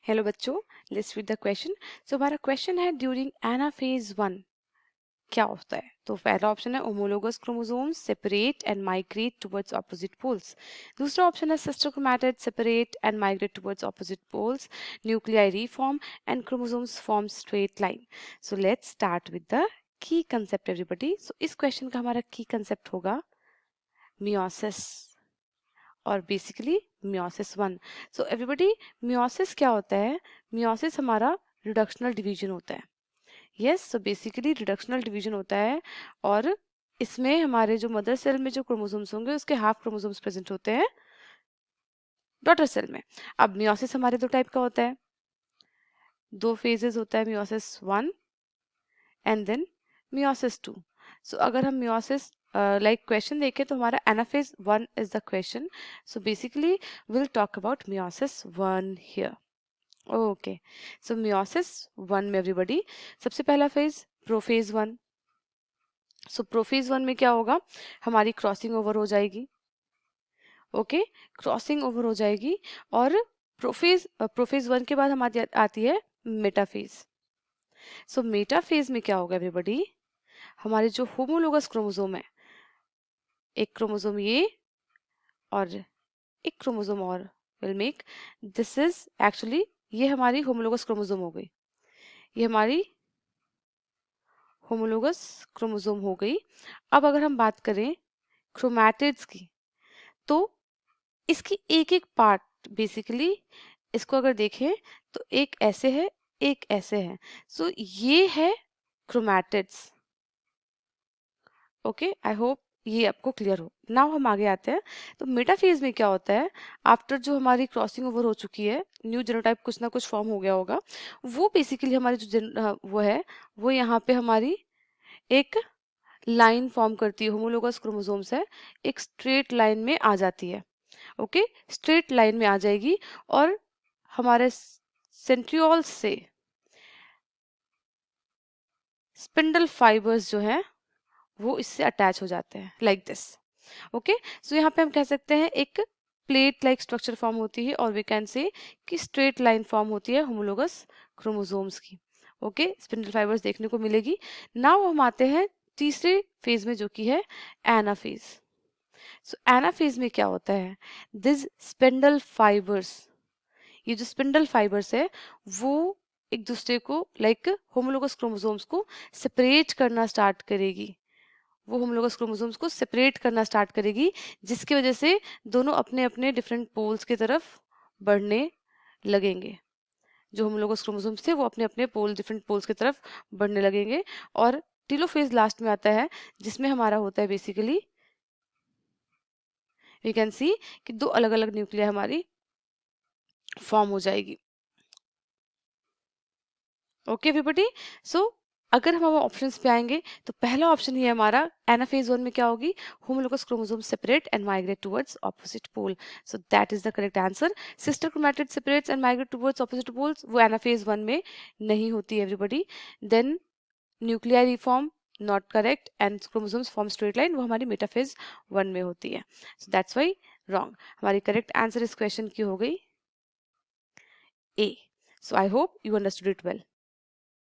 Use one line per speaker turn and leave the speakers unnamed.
Hello बच्चों, let's read the question. सो हमारा question है ड्यूरिंग एनाफेज 1 क्या होता है। तो पहला ऑप्शन है homologous chromosomes separate and migrate towards opposite poles. दूसरा ऑप्शन है sister chromatid separate and migrate towards opposite poles, nuclei reform and chromosomes form straight line. So let's start with the key concept everybody. So इस question का हमारा key concept होगा meiosis और basically meiosis 1। So everybody, meiosis क्या होता है? Meiosis हमारा reductional division होता है। Yes, so basically reductional division होता है और इसमें हमारे जो मदर सेल में जो क्रोमोसोम्स होंगे उसके हाफ क्रोमोसोम्स प्रेजेंट होते हैं डॉटर सेल में। अब मियोसिस हमारे दो टाइप का होता है, दो फेजेस होता है, मियोसिस 1 एंड देन मियोसिस 2। सो अगर हम मियोसिस लाइक क्वेश्चन देखें तो हमारा anaphase 1 is the question. So basically will talk about meiosis 1 here. Okay, so meiosis 1 में एवरीबॉडी सबसे पहला फेज प्रोफेज 1। सो प्रोफेज 1 में क्या होगा? हमारी क्रॉसिंग ओवर हो जाएगी। ओके, क्रॉसिंग ओवर हो जाएगी और प्रोफेज 1 के बाद हमारी आती है मेटाफेज। सो मेटाफेज में क्या होगा एवरीबॉडी? हमारे जो होमोलोगस क्रोमोसोम है, एक क्रोमोसोम ये और एक क्रोमोसोम और will make this is actually, ये हमारी होमोलोगस क्रोमोसोम हो गई, ये हमारी होमोलोगस क्रोमोसोम हो गई। अब अगर हम बात करें क्रोमैटिड्स की, तो इसकी एक एक पार्ट बेसिकली इसको अगर देखें तो एक ऐसे है, एक ऐसे है। सो ये है क्रोमैटिड्स। ओके, आई होप ये आपको क्लियर हो। नाउ हम आगे आते हैं। तो मेटाफेज में क्या होता है? आफ्टर जो हमारी क्रॉसिंग ओवर हो चुकी है, न्यू जेनोटाइप कुछ ना कुछ फॉर्म हो गया होगा, वो बेसिकली हमारी जो वो है, वो यहाँ पे हमारी एक लाइन फॉर्म करती है, होमोलोगस क्रोमोसोम्स है, एक स्ट्रेट लाइन में आ जाती है। ओके, स्ट्रेट लाइन में आ जाएगी और हमारे सेंट्रियोल से स्पिंडल फाइबर्स जो हैं वो इससे अटैच हो जाते हैं लाइक दिस। ओके, सो यहाँ पे हम कह सकते हैं एक प्लेट लाइक स्ट्रक्चर फॉर्म होती है और वी कैन से कि स्ट्रेट लाइन फॉर्म होती है होमोलोगस क्रोमोसोम्स की। ओके, स्पिंडल फाइबर्स देखने को मिलेगी। नाउ हम आते हैं तीसरे फेज में जो कि है एनाफेज। सो एनाफेज में क्या होता है? दिस स्पिंडल फाइबर्स, ये जो स्पिंडल फाइबर्स है वो एक दूसरे को लाइक होमोलोगस क्रोमोसोम्स को सेपरेट करना स्टार्ट करेगी, वो होमोलोगस क्रोमोसोम्स को सेपरेट करना स्टार्ट करेगी, जिसकी वजह से दोनों अपने अपने डिफरेंट पोल्स की तरफ बढ़ने लगेंगे। जो होमोलोगस क्रोमोसोम्स थे वो अपने अपने पोल डिफरेंट पोल्स की तरफ बढ़ने लगेंगे और टीलोफेज लास्ट में आता है, जिसमें हमारा होता है बेसिकली वी कैन सी कि दो अलग अलग न्यूक्लिया हमारी फॉर्म हो जाएगी। ओके एवरीबॉडी, सो अगर हम ऑप्शंस पे आएंगे तो पहला ऑप्शन ही है हमारा एनाफेज 1 में क्या होगी? Homologous chromosome separate and migrate towards opposite pole. So that is the correct answer. Sister chromatid separates and migrate towards opposite poles, वो एनाफेज 1 में नहीं होती है everybody. Then nuclear reform not correct and chromosomes form straight line, वो हमारी metaphase 1 में होती है। So that's why wrong. हमारी करेक्ट आंसर इस क्वेश्चन की हो गई A. So I hope you understood it well.